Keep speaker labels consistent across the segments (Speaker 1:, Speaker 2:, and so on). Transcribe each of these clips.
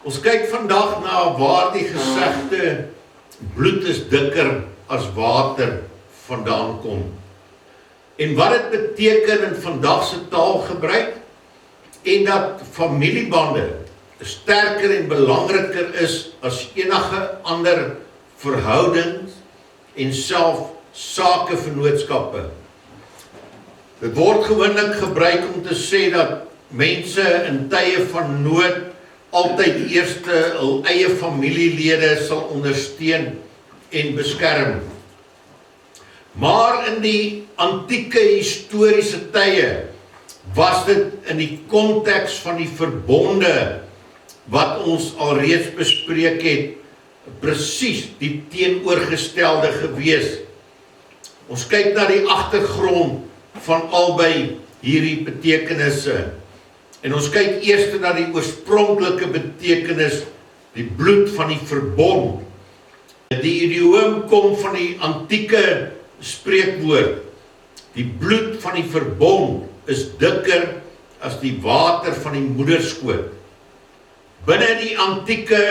Speaker 1: Ons kyk vandag na waar die gesegde bloed is dikker as water vandaan kom. En wat dit beteken in vandagse taalgebruik en dat familiebande sterker en belangriker is as enige ander verhoudings en self sakevennootskappe. Dit word gewoonlik gebruik om te sê dat mense in tye van nood altyd eerste hul eie familielede sal ondersteun en beskerm. Maar in die antieke historiese tye was dit in die konteks van die verbonde wat ons alreeds bespreek het, presies die teenoorgestelde gewees. Ons kyk na die agtergrond van albei hierdie betekenisse. En ons kyk eers na die oorspronklike betekenis, die bloed van die verbond. Die idioom kom van die antieke spreekwoord. Die bloed van die verbond is dikker as die water van die moederskoot. Binne die antieke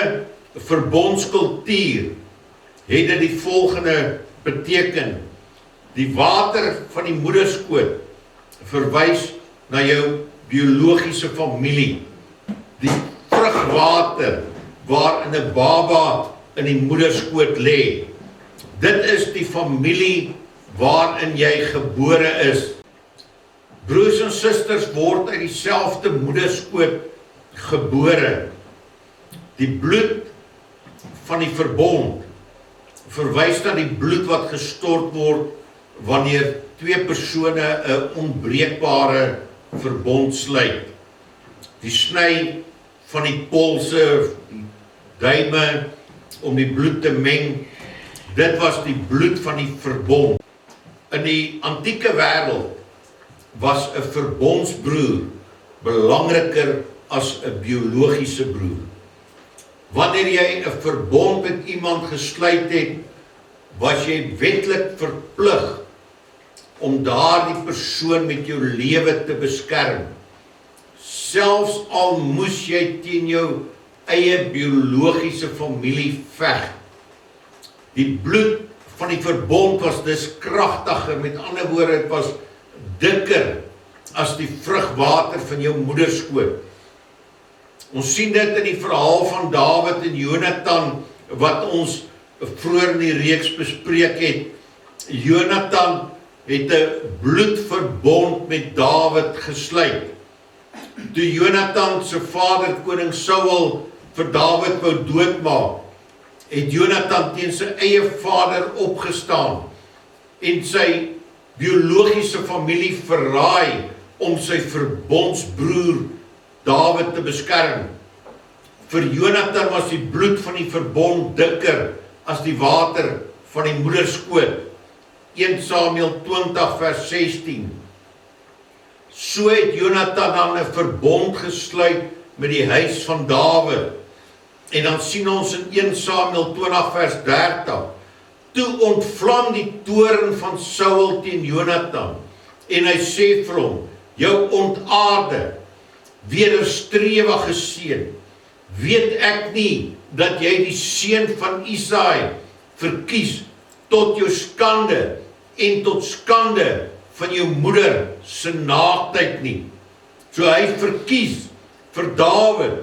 Speaker 1: verbondskultuur het dit die volgende beteken. Die water van die moederskoot verwys na jou biologiese familie. Die vrugwater waarin 'n baba in die moederskoot lê. Dit is die familie waarin jy gebore is. Broers en susters word uit dieselfde moederskoot gebore. Die bloed van die verbond verwys na die bloed wat gestort word wanneer twee persone 'n onbreekbare verbond sluit. Die sny van die polse, die duime om die bloed te meng, dit was die bloed van die verbond. In die antieke wêreld was 'n verbondsbroer belangriker as 'n biologiese broer. Wanneer jy 'n verbond met iemand gesluit het, was jy wetlik verplig om daardie persoon met jou lewe te beskerm. Selfs al moes jy teen jou eie biologiese familie veg. Die bloed van die verbond was dus kragtiger, met ander woorde, dit was dikker as die vrugwater van jou moederskoot. Ons sien dit in die verhaal van Dawid en Jonatan, wat ons vroeër in die reeks bespreek het. Jonatan het 'n bloedverbond met Dawid gesluit. Toe Jonatan se vader koning Saul vir Dawid wou doodmaak, het Jonatan teen sy eie vader opgestaan en sy biologiese familie verraai om sy verbondsbroer Dawid te beskerm. Vir Jonatan was die bloed van die verbond dikker as die water van die moederskoot. 1 Samuel 20 vers 16. So het Jonatan dan 'n verbond gesluit met die huis van Dawid. En dan sien ons in 1 Samuel 20 vers 30. Toe ontvlam die toorn van Saul teen Jonatan. En hy sê vir hom, jou ontaarde, wederstrewige seun, weet ek nie dat jy die seun van Isaai verkies tot jou skande en tot skande van jou moeder se naaktheid nie. So hy verkies vir Dawid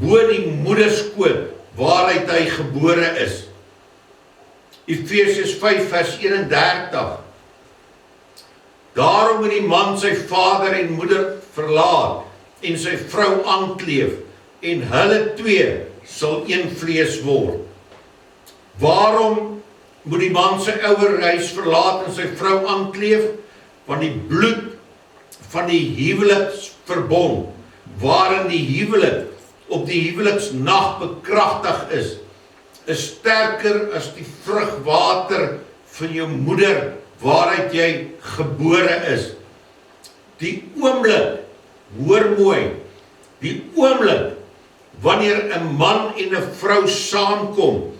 Speaker 1: bo die moederskoot waaruit hy gebore is. Efesiërs 5 vers 31. Daarom moet die man sy vader en moeder verlaat en sy vrou aankleef en hulle twee sal een vlees word. Waarom moet die man sy ouerhuis verlaat en sy vrou aankleef? Want die bloed van die huweliksverbond, waarin die huwelik op die huweliksnag bekragtig is sterker as die vrugwater van jou moeder waaruit jy gebore is. Die oomblik, hoor mooi, die oomblik wanneer 'n man en 'n vrou saamkom,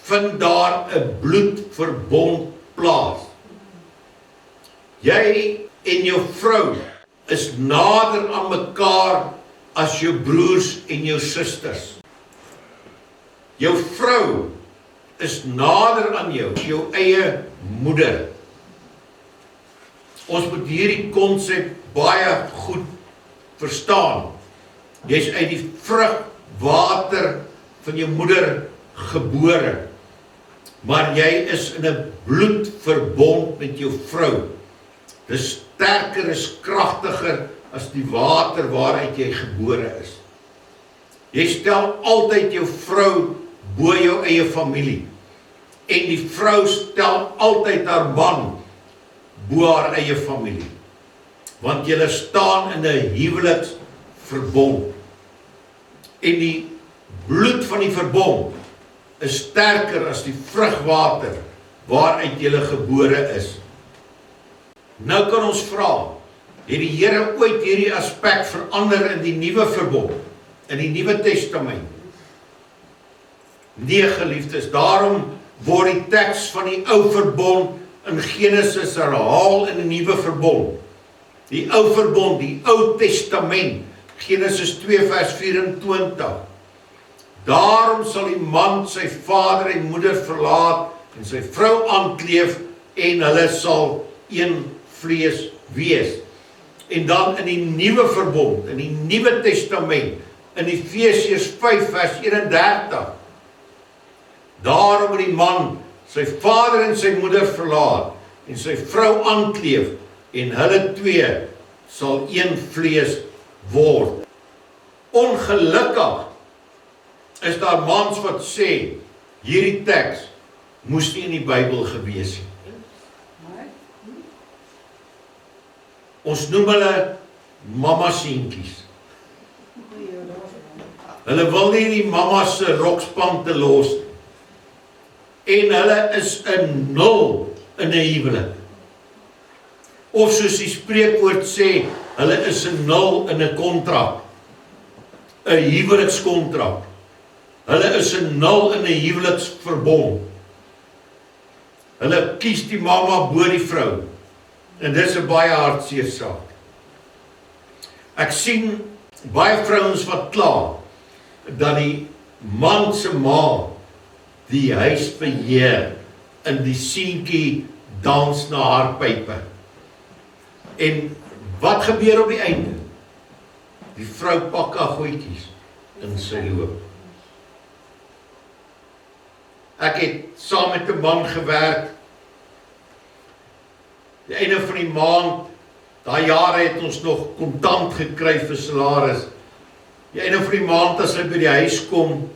Speaker 1: vind daar 'n bloedverbond plaas. Jy en jou vrou is nader aan mekaar as jou broers en jou susters. Jou vrou is nader aan jou, as jou eie moeder. Ons moet hierdie konsep baie goed verstaan. Jy is uit die vrugwater van jou moeder gebore, maar jy is in 'n bloedverbond met jou vrou. Dis sterker, is kragtiger as die water waaruit jy gebore is. Jy stel altyd jou vrou bo jou eie familie, en die vrou stel altyd haar man bo haar eie familie, want julle staan in 'n huweliksverbond, en die bloed van die verbond is sterker as die vrugwater waaruit julle gebore is. Nou kan ons vra, het die Here ooit hierdie aspek verander in die nuwe verbond, in die Nuwe Testament? Nee, geliefdes, daarom word die teks van die ou verbond in Genesis herhaal in die nuwe verbond. Die ou verbond, die Ou Testament, Genesis 2 vers 24. Daarom sal die man sy vader en moeder verlaat en sy vrou aankleef en hulle sal een vlees wees. En dan in die nuwe verbond, in die Nuwe Testament, in Efesiërs 5 vers 31. Daarom moet die man sy vader en sy moeder verlaat en sy vrou aankleef en hulle twee sal een vlees word. Ongelukkig is daar mans wat sê, hierdie teks moes nie in die Bybel gewees het. Ons noem hulle mamma seentjies. Hulle wil nie die mamma se rokspante los nie. En hulle is 'n 0 in 'n huwelik. Of soos die spreekwoord sê, hulle is 'n 0 in 'n kontrak. 'n Huwelikskontrak. Hulle is 'n 0 in 'n huweliksverbond. Hulle kies die mamma bo die vrou. En dis 'n baie hartseer saak. Ek sien baie vrouens wat kla dat die man se ma die huis beheer en die seentjie dans na haar pype. En wat gebeur op die einde? Die vrou pak haar goedjies in sy loop. Ek het saam met 'n man gewerk. Die einde van die maand, daai jare het ons nog kontant gekry vir salaris. Die einde van die maand as hy by die huis kom,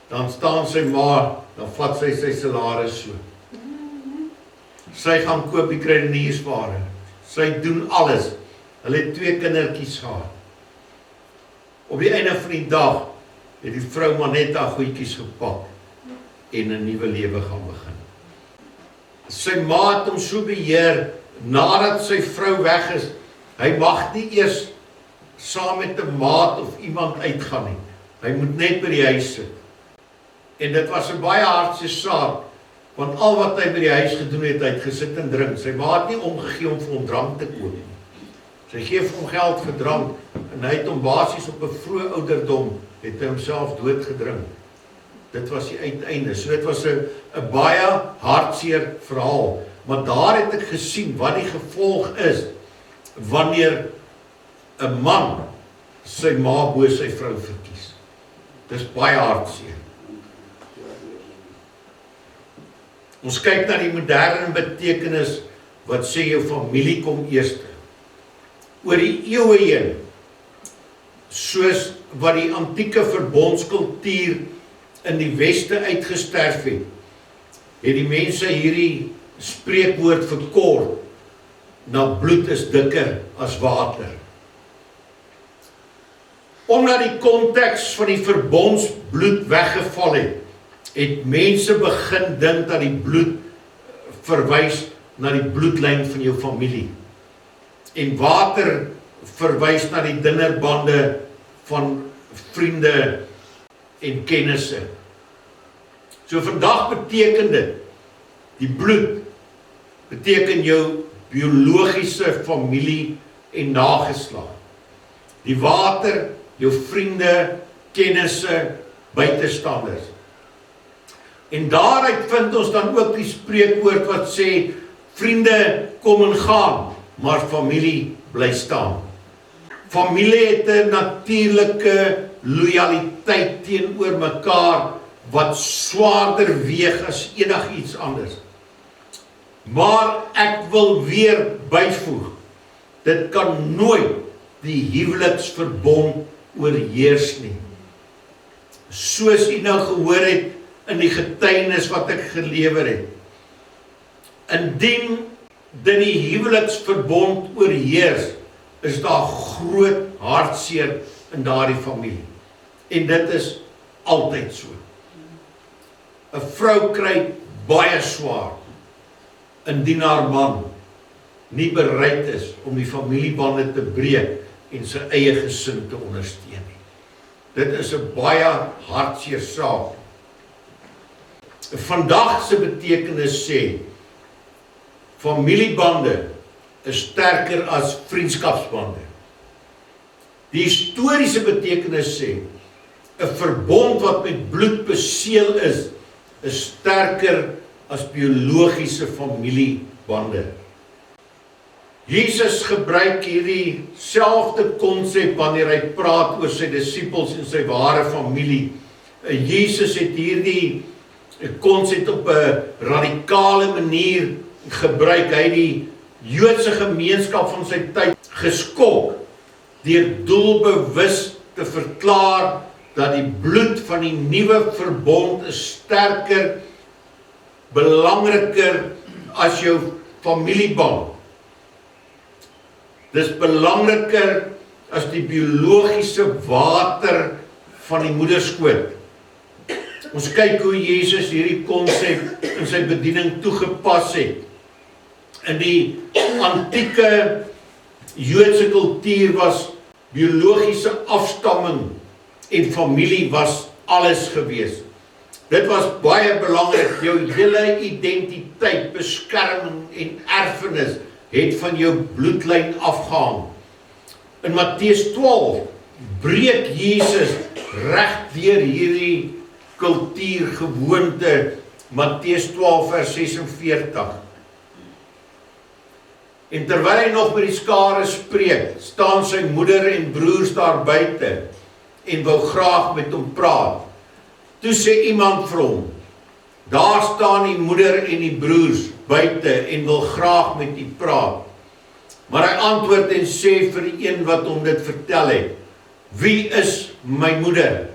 Speaker 1: dan staan sy ma, dan vat sy sy salaris so. Sy gaan koop die kruideniersware. Sy doen alles. Hulle het 2 kindertjies gehad. Op die einde van die dag het die vrou maar net haar goedjies gepak en 'n nuwe lewe gaan begin. Sy ma het hom so beheer, nadat sy vrou weg is, hy mag nie eers saam met 'n maat of iemand uitgaan nie. Hy moet net by die huis sit. En dit was 'n baie hartseer saak, want al wat hy by die huis gedoen het, hy het gesit en drink. Sy ma het nie omgegee om vir hom drank te koop nie. Sy gee vir hom geld vir drank, en hy het hom basies op 'n vroeë ouderdom, het hy homself doodgedrink. Dit was die uiteinde. So dit was 'n baie hartseer verhaal. Maar daar het ek gesien wat die gevolg is, wanneer 'n man sy ma bo sy vrou verkies. Dis baie hartseer. Ons kyk na die moderne betekenis wat sê jou familie kom eerste. Oor die eeue heen, soos wat die antieke verbondskultuur in die weste uitgesterf het, het die mense hierdie spreekwoord verkort na bloed is dikker as water. Omdat die konteks van die verbondsbloed weggeval het, het mense begin dink dat die bloed verwys na die bloedlyn van jou familie. En water verwys na die dunner bande van vriende en kennisse. So vandag beteken dit, die bloed beteken jou biologiese familie en nageslag. Die water, jou vriende, kennisse, buitestanders. En daaruit vind ons dan ook die spreekwoord wat sê, vriende kom en gaan, maar familie bly staan. Familie het 'n natuurlike lojaliteit teenoor mekaar wat swaarder weeg as enigiets anders. Maar ek wil weer byvoeg, dit kan nooit die huweliksverbond oorheers nie. Soos u nou gehoor het in die getuienis wat ek gelewer het. Indien dit die huweliksverbond oorheers, is daar groot hartseer in daardie familie. En dit is altyd so. 'n Vrou kry baie swaar, indien haar man nie bereid is om die familiebande te breek en sy eie gesin te ondersteun nie. Dit is 'n baie hartseer saak. Vandag se betekenis sê, familiebande is sterker as vriendskapsbande. Die historiese betekenis sê, 'n verbond wat met bloed beseël is sterker as biologiese familiebande. Jesus gebruik hierdie selfde konsep wanneer hy praat oor sy disippels en sy ware familie. Jesus het hierdie konsep op 'n radikale manier gebruik. Hy het die Joodse gemeenskap van sy tyd geskok deur doelbewus te verklaar dat die bloed van die nuwe verbond is sterker, belangriker as jou familieband. Dis belangriker as die biologiese water van die moederskoot. Ons kyk hoe Jesus hierdie konsep in sy bediening toegepas het. In die antieke Joodse kultuur was biologiese afstamming en familie was alles gewees. Dit was baie belangrik. Jou hele identiteit, beskerming en erfenis het van jou bloedlyn afgehang. In Matteus 12 breek Jesus reg deur hierdie kultuurgewoonte. Matteus 12 vers 46. En terwyl hy nog met die skare spreek, staan sy moeder en broers daar buite en wou graag met hom praat. Toe sê iemand vir hom, daar staan die moeder en die broers buite en wil graag met u praat. Maar hy antwoord en sê vir die een wat hom dit vertel het, wie is my moeder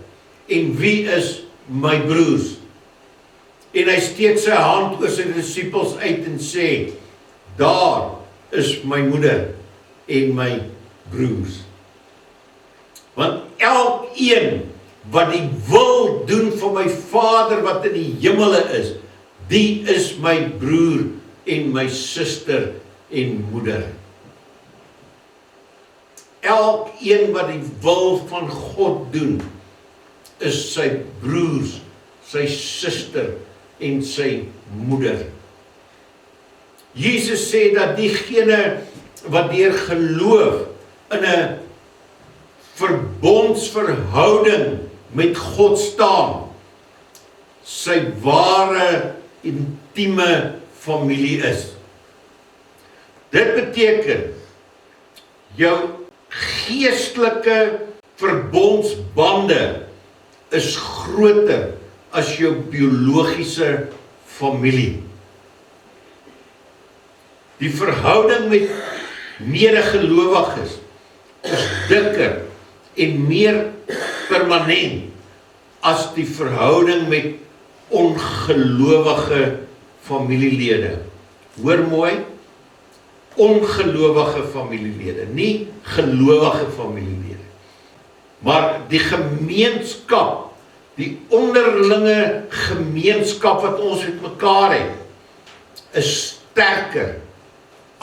Speaker 1: en wie is my broers? En hy steek sy hand oor sy disippels uit en sê, daar is my moeder en my broers. Want elkeen wat die wil doen van my Vader wat in die hemele is, die is my broer en my suster en moeder. Elkeen wat die wil van God doen, is sy broers, sy suster en sy moeder. Jesus sê dat diegene wat deur geloof in 'n verbondsverhouding met God staan, sy ware intieme familie is. Dit beteken jou geestelike verbondsbande is groter as jou biologiese familie. Die verhouding met medegelowiges is dikker en meer permanent as die verhouding met ongelowige familielede. Hoor mooi, ongelowige familielede, nie gelowige familielede. Maar die gemeenskap, die onderlinge gemeenskap wat ons met mekaar het, is sterker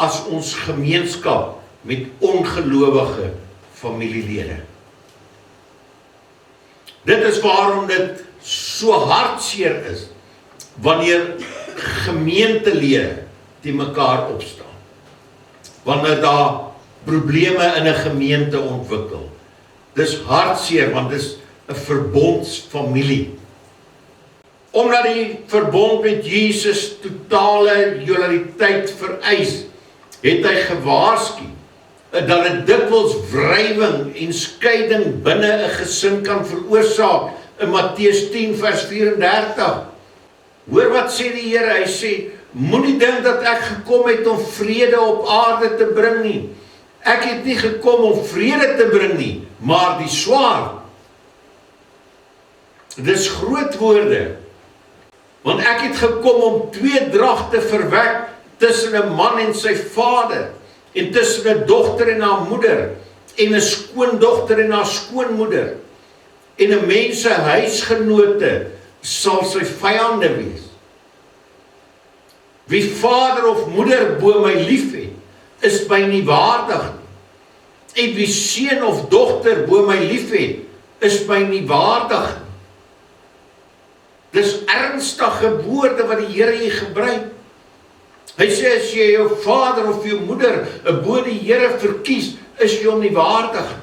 Speaker 1: as ons gemeenskap met ongelowige familielede. Dit is waarom dit so hartseer is wanneer gemeentelede die mekaar opstaan. Wanneer daar probleme in 'n gemeente ontwikkel. Dis hartseer want dis 'n verbondsfamilie. Omdat die verbond met Jesus totale loyaliteit vereis, het hy gewaarsku dat dit dikwels wrywing en skeiding binne 'n gesin kan veroorsaak in Matteus 10 vers 34. Hoor wat sê die Here, hy sê, moenie dink dat ek gekom het om vrede op aarde te bring nie. Ek het nie gekom om vrede te bring nie, maar die swaard. Dis groot woorde, want ek het gekom om tweedrag te verwek tussen 'n man en sy vader, en tussen 'n dogter en haar moeder, en 'n skoondogter en haar skoonmoeder, en 'n mens se huisgenote sal sy vyande wees. Wie vader of moeder bo my lief het, is my nie waardig nie. En wie seun of dogter bo my lief het, is my nie waardig nie. Dis ernstige woorde wat die Here hier gebruik. Hy sê, as jy jou vader of jou moeder bo die Here verkies, is jy hom nie waardig nie.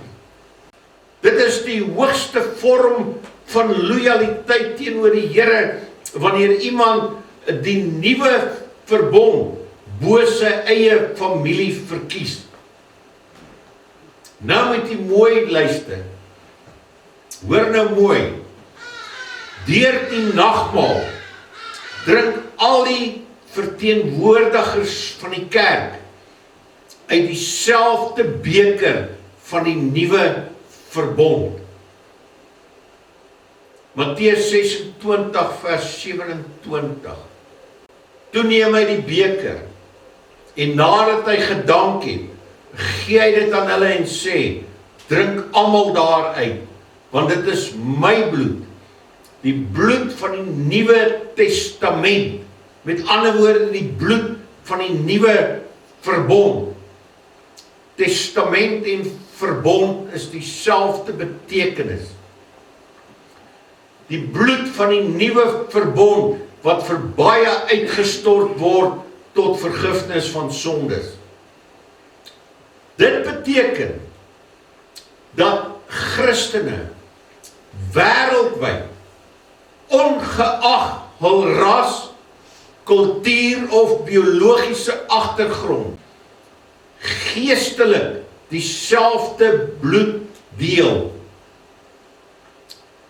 Speaker 1: Dit is die hoogste vorm van loyaliteit teenoor die Here, wanneer iemand die nuwe verbond bo sy eie familie verkies. Nou moet jy mooi luister. Hoor nou mooi. Deur die nagmaal drink al die verteenwoordigers van die kerk uit dieselfde beker van die nuwe verbond. Matteus 26 vers 27. Toe neem hy die beker en nadat hy gedank het, gee hy dit aan hulle en sê, drink almal daaruit, want dit is my bloed, die bloed van die Nuwe Testament. Met ander woorde, die bloed van die nuwe verbond. Testament en verbond is dieselfde betekenis. Die bloed van die nuwe verbond, wat vir baie uitgestort word tot vergifnis van sondes. Dit beteken dat Christene wêreldwyd, ongeag hul ras, kultuur of biologiese agtergrond, geestelik dieselfde bloed deel.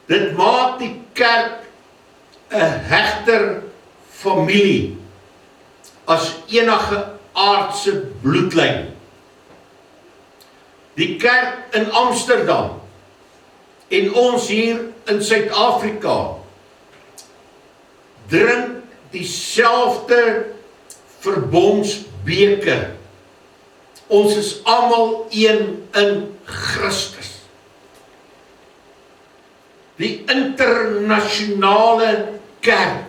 Speaker 1: Dit maak die kerk 'n hegter familie as enige aardse bloedlyn. Die kerk in Amsterdam en ons hier in Suid-Afrika drink dieselfde verbondsbeker. Ons is almal een in Christus. Die internasionale kerk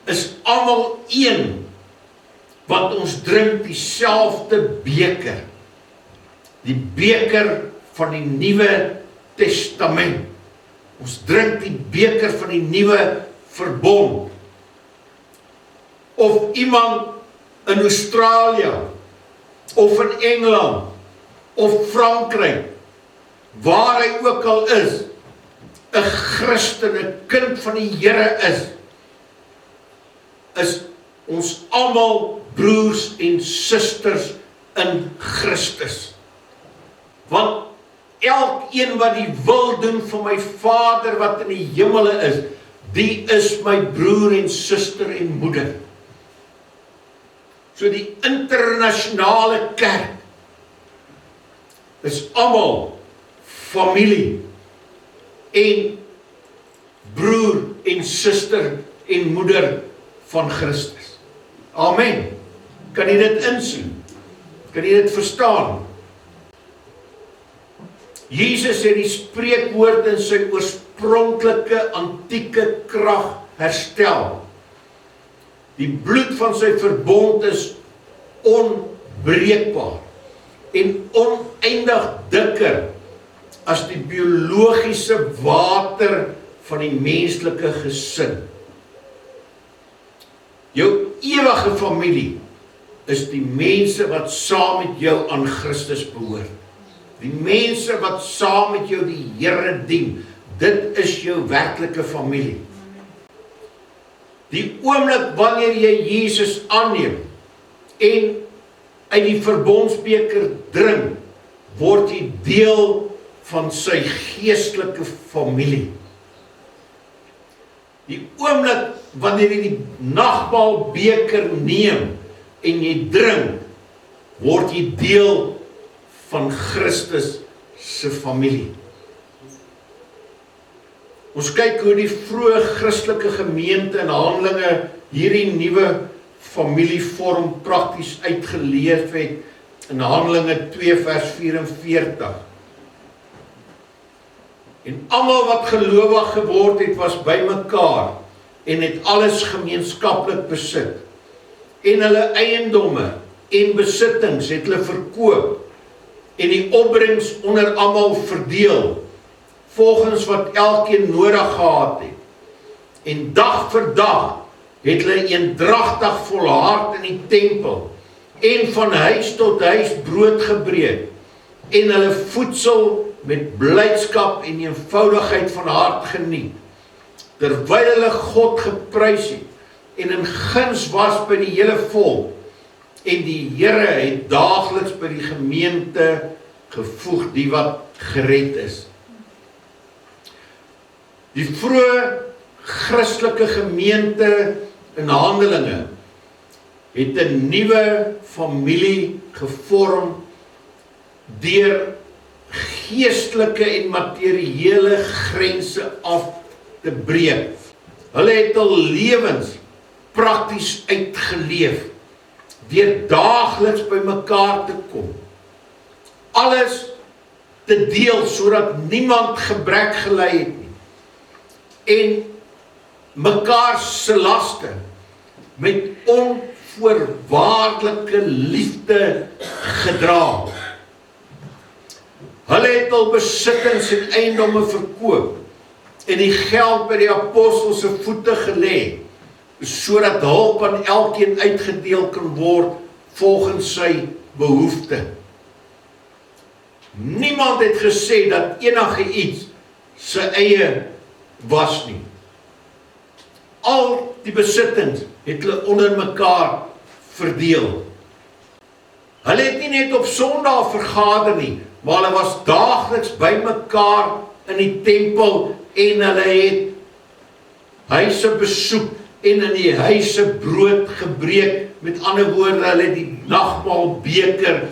Speaker 1: is almal een, want ons drink dieselfde beker. Die beker van die Nuwe Testament. Ons drink die beker van die nuwe verbond. Of iemand in Australië, of in Engeland, of Frankryk, waar hy ook al is, 'n Christen, 'n kind van die Here is ons almal broers en susters in Christus. Want elkeen wat die wil doen van my Vader wat in die hemele is, die is my broer en suster en moeder. So die internasionale kerk is almal familie en broer en suster en moeder van Christus. Amen. Kan jy dit insien? Kan jy dit verstaan? Jesus het die spreekwoord in sy oorspronklike antieke krag herstel. Die bloed van sy verbond is onbreekbaar en oneindig dikker as die biologiese water van die menslike gesin. Jou ewige familie is die mense wat saam met jou aan Christus behoort. Die mense wat saam met jou die Here dien, dit is jou werklike familie. Die oomblik wanneer jy Jesus aanneem en uit die verbondsbeker drink, word jy deel van sy geestelike familie. Die oomblik wanneer jy die nagmaalbeker neem en jy drink, word jy deel van Christus se familie. Ons kyk hoe die vroeë Christelike gemeente in Handelinge hierdie nuwe familievorm prakties uitgeleef het in Handelinge 2 vers 44. En almal wat gelowig geword het, was by mekaar en het alles gemeenskaplik besit. En hulle eiendomme en besittings het hulle verkoop en die opbrengs onder almal verdeel, volgens wat elkeen nodig gehad het. En dag vir dag het hulle eendragtig volhard in die tempel en van huis tot huis brood gebreek en hulle voedsel met blydskap en eenvoudigheid van hart geniet, terwyl hulle God geprys het en in guns was by die hele volk, en die Here het daagliks by die gemeente gevoeg die wat gered is. Die vroeë Christelike gemeente in Handelinge het 'n nuwe familie gevorm deur geestelike en materiële grense af te breek. Hulle het hul lewens prakties uitgeleef deur daagliks by mekaar te kom. Alles te deel sodat niemand gebrek gely het nie. En mekaar se laste met onvoorwaardelike liefde gedra. Hulle het hul besittings en eiendomme verkoop en die geld by die apostels se voete gelê, sodat hulp aan elkeen uitgedeel kan word volgens sy behoefte. Niemand het gesê dat enige iets sy eie was nie. Al die besittings het hulle onder mekaar verdeel. Hulle het nie net op Sondag vergader nie, maar hulle was daagliks by mekaar in die tempel en hulle het huise besoek en in die huise brood gebreek. Met ander woorde, hulle het die nagmaalbeker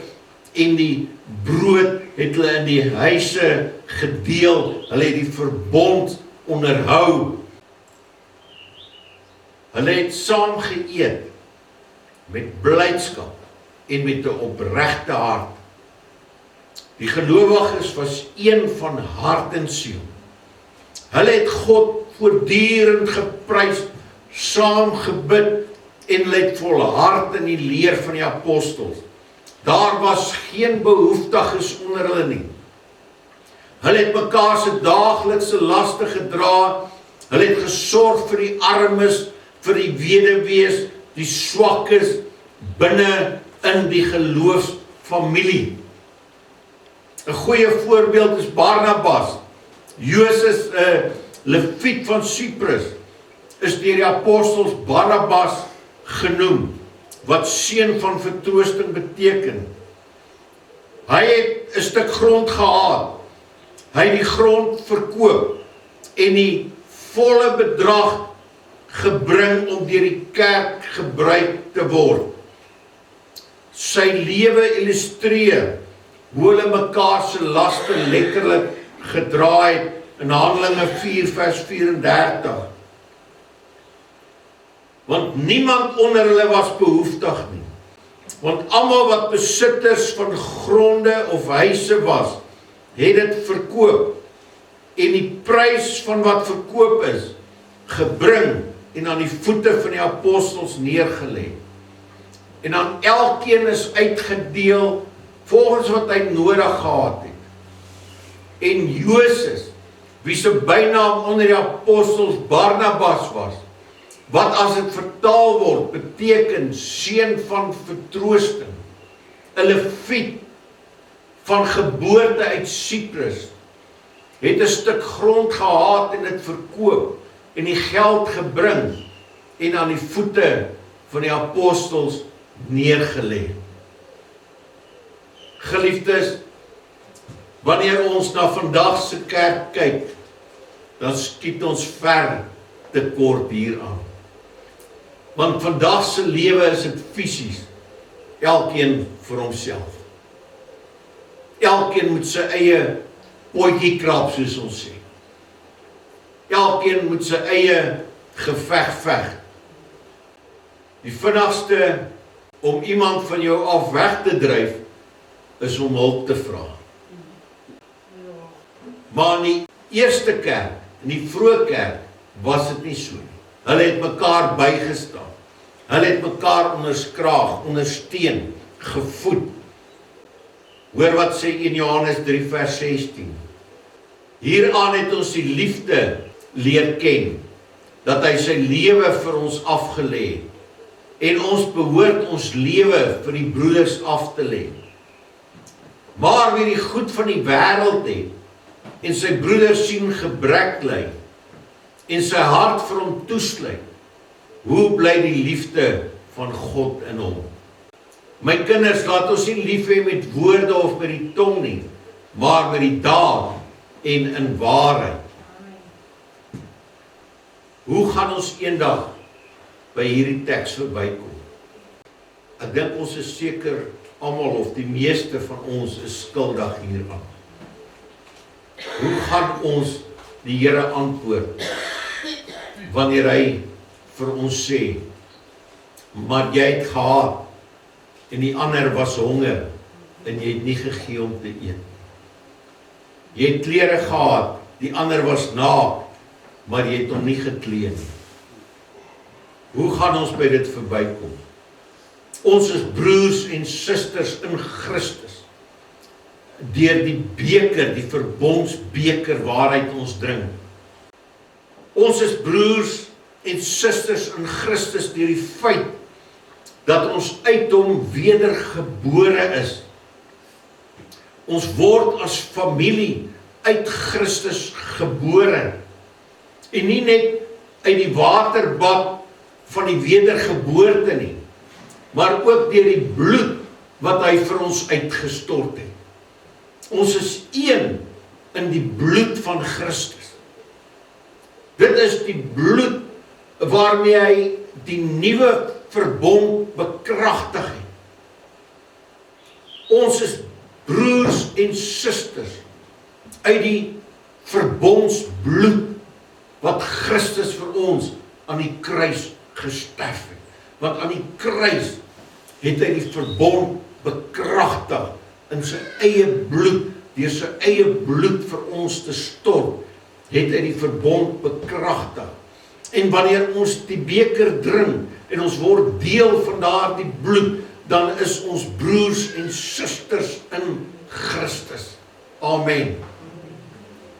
Speaker 1: en die brood het hulle in die huise gedeel. Hulle het die verbond onderhou. Hulle het saam geëet met blydskap en met 'n opregte hart. Die gelowiges was een van hart en siel. Hulle het God voortdurend geprys, saam gebid en hulle het volhard in die leer van die apostels. Daar was geen behoeftiges onder hulle nie. Hulle het mekaar se daaglikse laste gedra. Hulle het gesorg vir die armes, vir die weduwees, die swakkes binne in die geloofsfamilie. 'n goeie voorbeeld is Barnabas. Josef, 'n Leviet van Cyprus, is deur die apostels Barnabas genoem, wat seun van vertroosting beteken. Hy het 'n stuk grond gehad. Hy het die grond verkoop en die volle bedrag gebring om deur die kerk gebruik te word. Sy lewe illustreer hoe hulle mekaar se laste letterlik gedra het in Handelinge 4 vers 34. Want niemand onder hulle was behoeftig nie. Want almal wat besitters van gronde of huise was, het dit verkoop en die prys van wat verkoop is, gebring en aan die voete van die apostels neergelê. En aan elkeen is uitgedeel volgens wat hy nodig gehad het. En Josef, wie se bynaam onder die apostels Barnabas was, wat as dit vertaal word, beteken seun van vertroosting, 'n Leviet van geboorte uit Cyprus, het 'n stuk grond gehad en dit verkoop en die geld gebring en aan die voete van die apostels neergelê. Geliefdes, wanneer ons na vandag se kerk kyk, dan skiet ons ver te kort hieraan. Want vandag se lewe is dit fisies, elkeen vir homself. Elkeen moet sy eie potjie krap, soos ons sê. Elkeen moet sy eie geveg veg. Die vinnigste om iemand van jou af weg te dryf, is om hulp te vra. Maar in die eerste kerk, in die vroeë kerk, was dit nie so nie. Hulle het mekaar bygestaan. Hulle het mekaar onderskraag, ondersteun, gevoed. Hoor wat sê 1 Johannes 3 vers 16. Hieraan het ons die liefde leer ken, dat hy sy lewe vir ons afgelê het. En ons behoort ons lewe vir die broeders af te lê. Maar wie die goed van die wêreld het, en sy broeders sien gebrek ly, en sy hart vir hom toesluit, hoe bly die liefde van God in hom? My kinders, laat ons nie lief hê met woorde of met die tong nie, maar met die daad en in waarheid. Hoe gaan ons eendag by hierdie teks verbykom? Ek dink ons is seker almal of die meeste van ons is skuldig hieraan. Hoe gaan ons die Here antwoord wanneer hy vir ons sê, maar jy het gehaat en die ander was honger en jy het nie gegee om te eet. Jy het klere gehad, die ander was naak, maar jy het hom nie geklee nie. Hoe gaan ons by dit verbykom? Ons is broers en susters in Christus. Deur die beker, die verbondsbeker waaruit ons drink. Ons is broers en susters in Christus deur die feit dat ons uit hom wedergebore is. Ons word as familie uit Christus gebore. En nie net uit die waterbad van die wedergeboorte nie, maar ook deur die bloed wat hy vir ons uitgestort het. Ons is een in die bloed van Christus. Dit is die bloed waarmee hy die nuwe verbond bekragtig het. Ons is broers en susters uit die verbondsbloed wat Christus vir ons aan die kruis gesterf het. Want aan die kruis het hy die verbond bekragtig in sy eie bloed, deur sy eie bloed vir ons te stort, het hy die verbond bekragtig. En wanneer ons die beker drink en ons word deel van daardie bloed, dan is ons broers en susters in Christus. Amen.